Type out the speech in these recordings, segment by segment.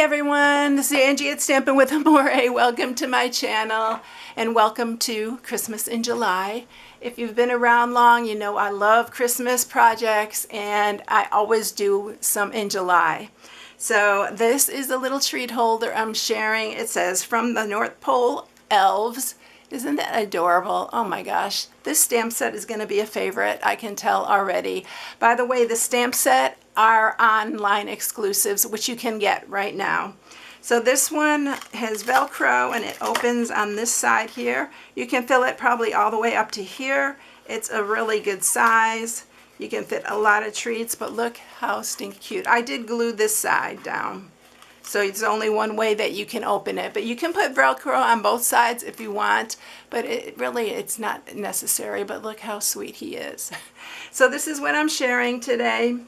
everyone, this is Angie at StampingWithAmore. Welcome to my channel and welcome to Christmas in July. If you've been around long, you know I love Christmas projects and I always do some in July. So this is a little treat holder I'm sharing. It says from the North Pole Elves. Isn't that adorable? Oh my gosh, this stamp set is going to be a favorite, I can tell already. By the way, the stamp set are online exclusives, which you can get right now. So this one has Velcro and it opens on this side here. You can fill it probably all the way up to here. It's a really good size. You can fit a lot of treats, but look how stinky cute. I did glue this side down. So it's only one way that you can open it, but you can put Velcro on both sides if you want, but it's not necessary. But look how sweet he is. So this is what I'm sharing today.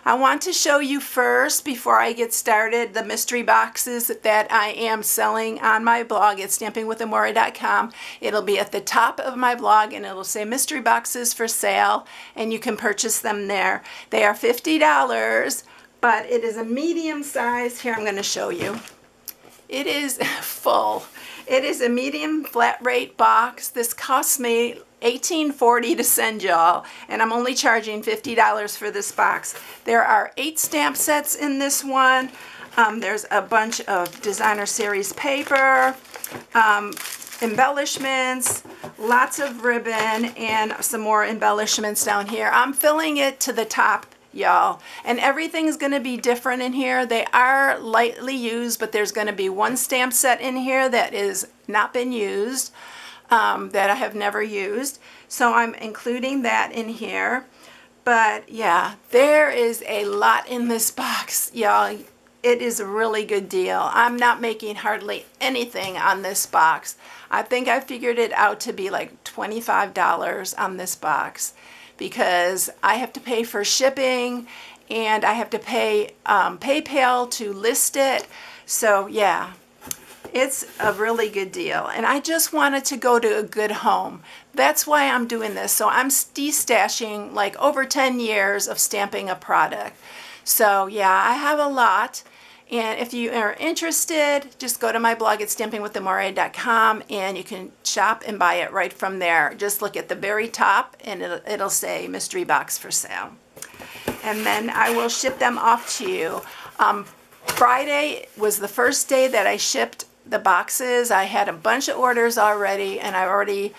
I want to show you first, before I get started, the mystery boxes that I am selling on my blog at StampingWithAmore.com. It'll be at the top of my blog and it'll say mystery boxes for sale, and you can purchase them there. They are $50. But it is a medium size. Here, I'm going to show you. It is full. It is a medium flat rate box. This cost me $18.40 to send y'all, and I'm only charging $50 for this box. There are 8 stamp sets in this one. There's a bunch of designer series paper, embellishments, lots of ribbon, and some more embellishments down here. I'm filling it to the top, y'all, and everything's going to be different in here. They are lightly used, but there's going to be one stamp set in here that is not been used, that I have never used, so I'm including that in here. But yeah, there is a lot in this box, y'all. It is a really good deal. I'm not making hardly anything on this box. I think I figured it out to be like $25 on this box, because I have to pay for shipping and I have to pay PayPal to list it. So yeah, it's a really good deal. And I just wanted to go to a good home. That's why I'm doing this. So I'm de-stashing like over 10 years of stamping a product. So yeah, I have a lot. And if you are interested, just go to my blog at StampingWithAmore.com and you can shop and buy it right from there. Just look at the very top and it'll say mystery box for sale. And then I will ship them off to you. Friday was the first day that I shipped the boxes. I had a bunch of orders already, and I already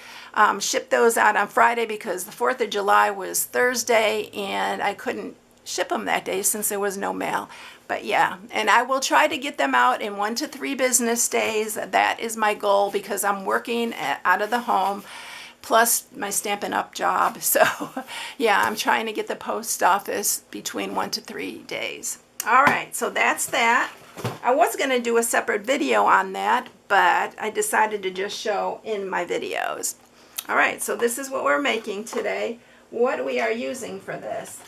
shipped those out on Friday because the 4th of July was Thursday and I couldn't ship them that day since there was no mail. But yeah, and I will try to get them out in 1 to 3 business days. That is my goal, because I'm working out of the home plus my Stampin' Up job. So yeah, I'm trying to get the post office between 1 to 3 days. All right, so that's that. I was going to do a separate video on that, but I decided to just show in my videos. All right, so this is what we're making today. What we are using for this.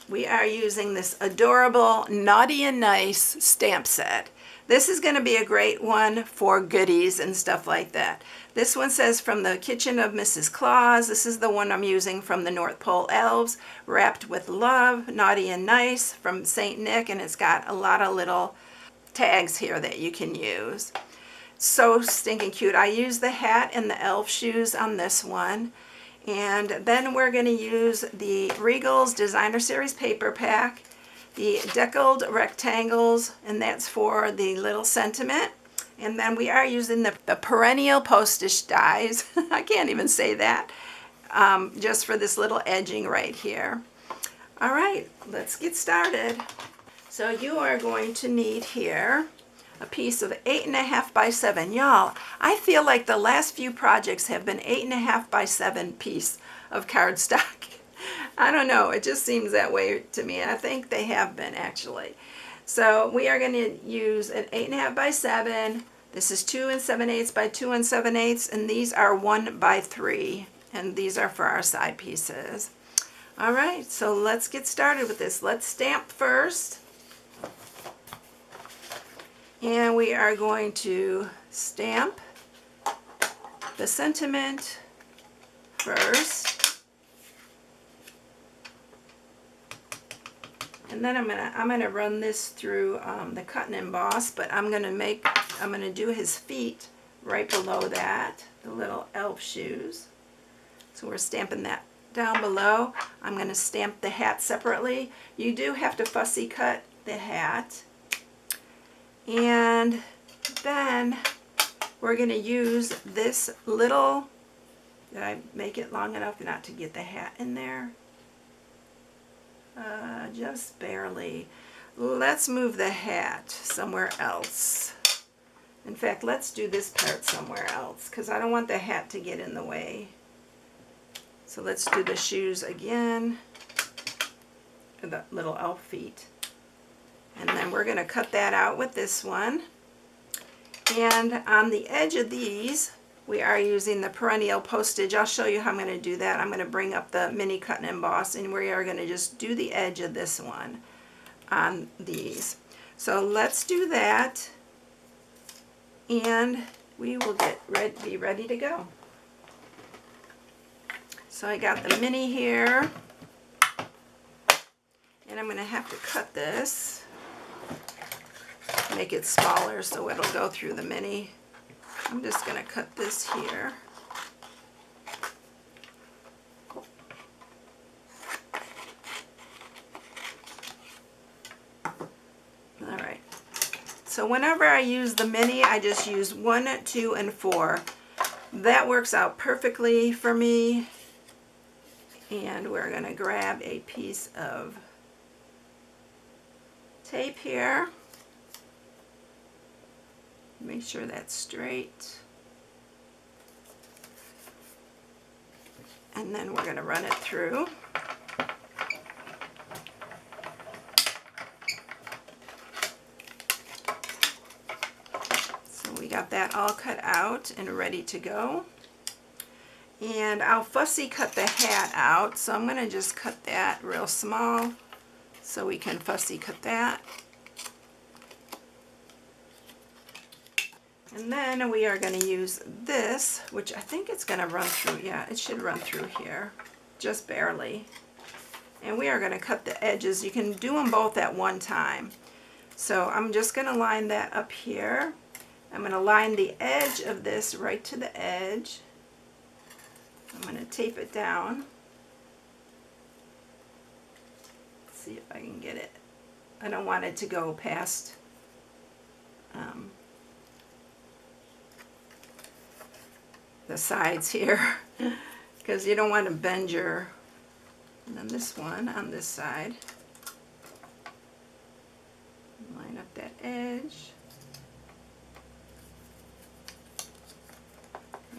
We are using this adorable Naughty and Nice stamp set. This is going to be a great one for goodies and stuff like that. This one says from the kitchen of Mrs. Claus. This is the one I'm using from the North Pole Elves. Wrapped with love, Naughty and Nice from St. Nick, and it's got a lot of little tags here that you can use. So stinking cute. I used the hat and the elf shoes on this one. And then we're going to use the Regal's Designer Series paper pack, the deckled rectangles, and that's for the little sentiment. And then we are using the perennial postage dies. I can't even say that. Just for this little edging right here. All right, let's get started. So you are going to need here a piece of 8.5 by 7. Y'all, I feel like the last few projects have been 8.5 by 7 piece of cardstock. I don't know, it just seems that way to me. I think they have been, actually. So we are going to use an 8.5 by 7. This is 2 7/8 by 2 7/8, and these are 1 by 3, and these are for our side pieces. All right, so let's get started with this. Let's stamp first. And we are going to stamp the sentiment first. And then I'm gonna run this through the cut and emboss, but I'm gonna do his feet right below that, the little elf shoes. So we're stamping that down below. I'm gonna stamp the hat separately. You do have to fussy cut the hat. And then we're gonna use this little, did I make it long enough not to get the hat in there? Just barely. Let's move the hat somewhere else. In fact, let's do this part somewhere else because I don't want the hat to get in the way. So let's do the shoes again, the little elf feet. And then we're going to cut that out with this one. And on the edge of these, we are using the perennial postage. I'll show you how I'm going to do that. I'm going to bring up the mini cut and emboss, and we are going to just do the edge of this one on these. So let's do that, and we will be ready to go. So I got the mini here, and I'm going to have to cut this, make it smaller so it'll go through the mini. I'm just going to cut this here. Alright, so whenever I use the mini, I just use 1, 2, and 4. That works out perfectly for me. And we're going to grab a piece of tape here. Make sure that's straight. And then we're going to run it through. So we got that all cut out and ready to go. And I'll fussy cut the hat out, so I'm going to just cut that real small so we can fussy cut that. And then we are going to use this, which I think it's going to run through, yeah, it should run through here, just barely. And we are going to cut the edges. You can do them both at one time. So I'm just going to line that up here. I'm going to line the edge of this right to the edge. I'm going to tape it down. Let's see if I can get it. I don't want it to go past the sides here because you don't want to bend your, and then this one on this side, line up that edge,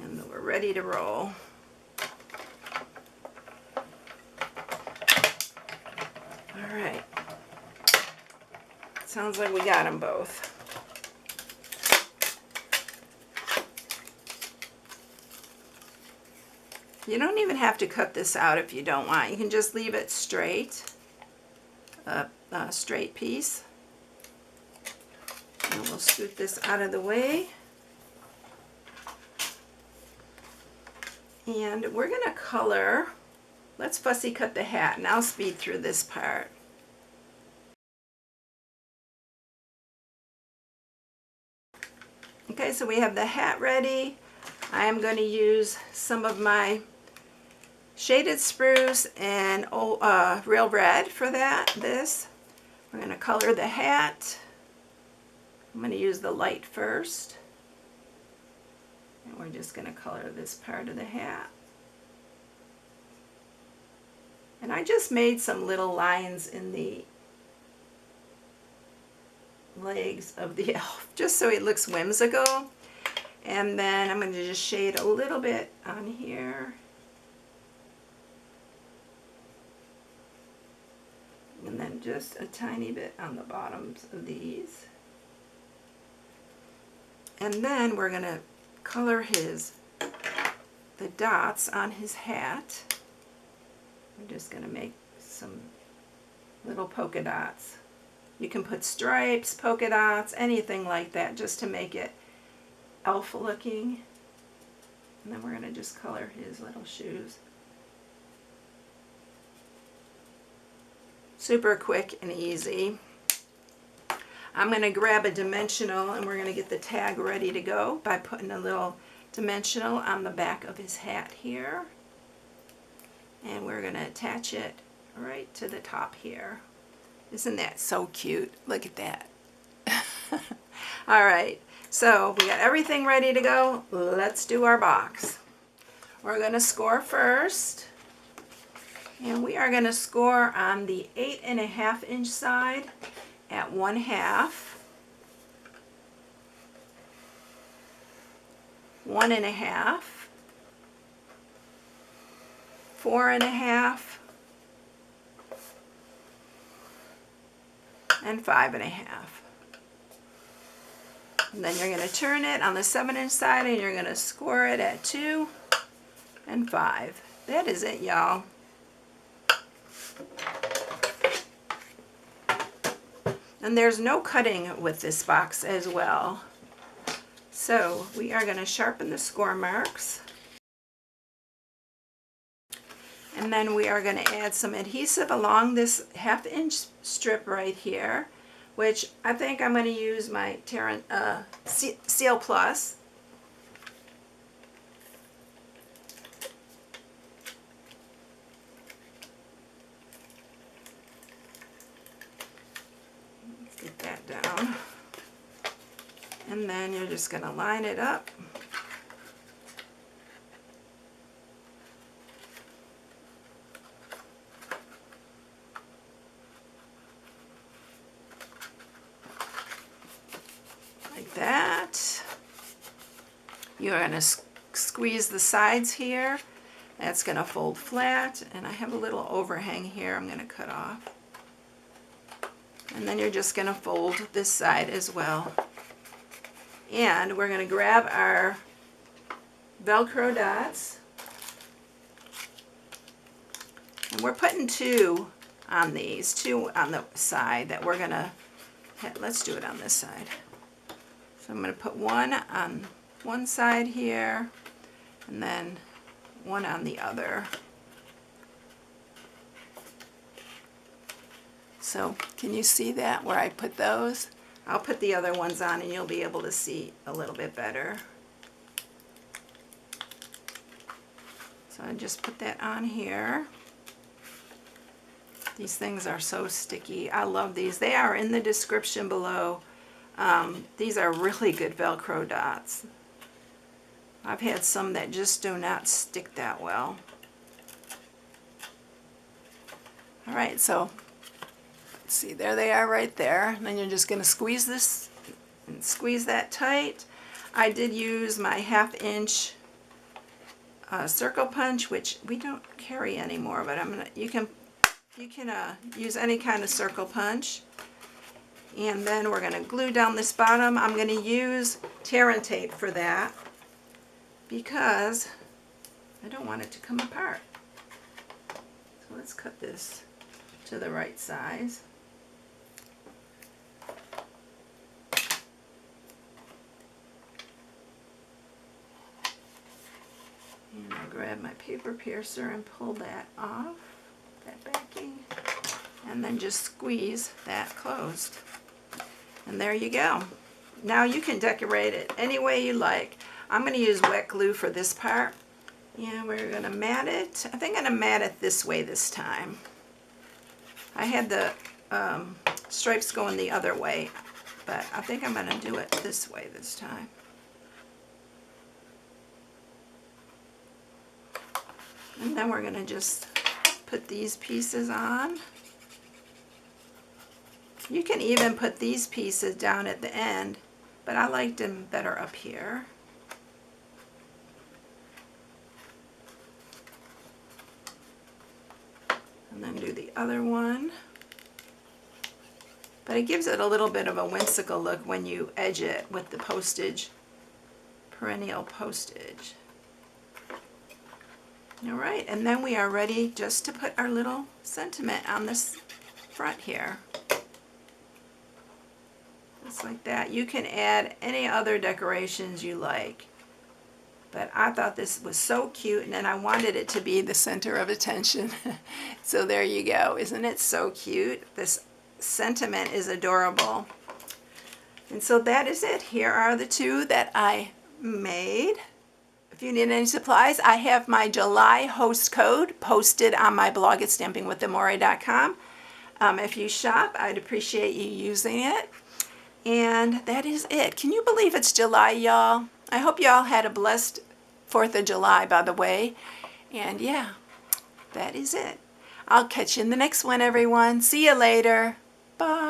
and we're ready to roll. All right, sounds like we got them both. You don't even have to cut this out if you don't want. You can just leave it straight, a straight piece. And we'll scoot this out of the way. And we're going to color. Let's fussy cut the hat, and I'll speed through this part. Okay, so we have the hat ready. I am going to use some of my shaded spruce and real red for this. We're going to color the hat. I'm going to use the light first. And we're just going to color this part of the hat. And I just made some little lines in the legs of the elf, just so it looks whimsical. And then I'm going to just shade a little bit on here. And then just a tiny bit on the bottoms of these. And then we're going to color the dots on his hat. We're just going to make some little polka dots. You can put stripes, polka dots, anything like that, just to make it elf looking. And then we're going to just color his little shoes. Super quick and easy. I'm going to grab a dimensional and we're going to get the tag ready to go by putting a little dimensional on the back of his hat here. And we're going to attach it right to the top here. Isn't that so cute? Look at that. All right, so we got everything ready to go. Let's do our box. We're going to score first. And we are going to score on the 8.5 inch side at 1/2, 1.5, 4.5, and 5.5. And then you're going to turn it on the 7-inch side and you're going to score it at 2 and 5. That is it, y'all. And there's no cutting with this box as well. So we are going to sharpen the score marks. And then we are going to add some adhesive along this 1/2 inch strip right here, which I think I'm going to use my Seal Plus. Get that down. And then you're just going to line it up. Like that. You're going to squeeze the sides here. That's going to fold flat, and I have a little overhang here I'm going to cut off. And then you're just going to fold this side as well. And we're going to grab our Velcro dots. And we're putting 2 on these, 2 on the side that we're going to, let's do it on this side. So I'm going to put 1 on one side here, and then 1 on the other. So can you see that where I put those? I'll put the other ones on and you'll be able to see a little bit better. So I just put that on here. These things are so sticky. I love these. They are in the description below. These are really good Velcro dots. I've had some that just do not stick that well. All right, so see, there they are right there. And then you're just going to squeeze this and squeeze that tight. I did use my 1/2 inch circle punch, which we don't carry anymore, but you can use any kind of circle punch. And then we're going to glue down this bottom. I'm going to use tear and tape for that because I don't want it to come apart. So let's cut this to the right size. And I'll grab my paper piercer and pull that off, that backing, and then just squeeze that closed. And there you go. Now you can decorate it any way you like. I'm going to use wet glue for this part. And we're going to mat it. I think I'm going to mat it this way this time. I had the stripes going the other way, but I think I'm going to do it this way this time. And then we're going to just put these pieces on. You can even put these pieces down at the end, but I like them better up here. And then do the other one. But it gives it a little bit of a whimsical look when you edge it with the postage, perennial postage. All right, and then we are ready just to put our little sentiment on this front here. Just like that. You can add any other decorations you like. But I thought this was so cute, and then I wanted it to be the center of attention. So there you go. Isn't it so cute? This sentiment is adorable. And so that is it. Here are the two that I made. If you need any supplies, I have my July host code posted on my blog at StampingWithAmore.com. If you shop, I'd appreciate you using it. And that is it. Can you believe it's July, y'all? I hope y'all had a blessed 4th of July, by the way. And yeah, that is it. I'll catch you in the next one, everyone. See you later. Bye.